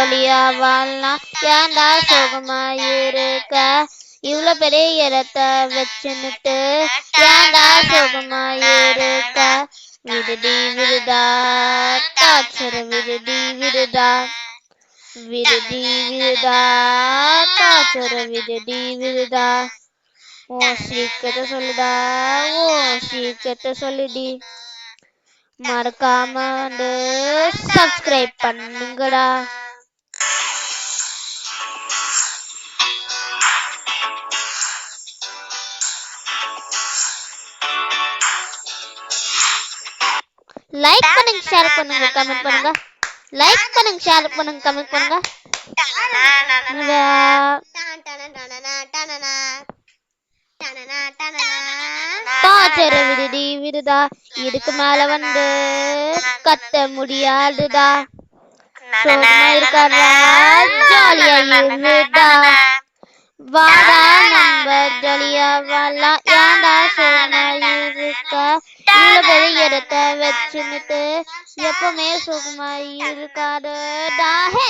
ஜாலியா வாழலாம் ஏன்டா சோகமா இருக்க இவ்வளவு பெரிய இடத்த வச்சுன்னுட்டு ஏன்டா சோகமா இருக்க விடுடி விடுடா டார்ச்சர் விடுடி விடுடா விடுடி விடுடா டார்ச்சர் விடுடி விடுடா உன் சீக்கிரத்தை சொல்லுடா உன் சீக்கிரத்தை சொல்லுடி மறக்காம வந்து சப்ஸ்கிரைப் பண்ணுங்கடா. லைக் பண்ணுங்க ஷேர் பண்ணுங்க கமெண்ட் பண்ணுங்க லைக் பண்ணுங்க ஷேர் பண்ணுங்க கமெண்ட் பண்ணுங்க டார்ச்சர் விடுடி விடுடா இதுக்கு மேல வந்து கத்த முடியாதுடா சோகமா இருக்காதா ஜாலியா இருடா வாடா நம்ம ஜாலியா வாழலாம் ஏன்டா சோகமா இருக்க இவ்வளவு பெரிய இடத்த வச்சுன்னுட்டு எப்பவுமே சுகமா இருக்காதடா. ஹே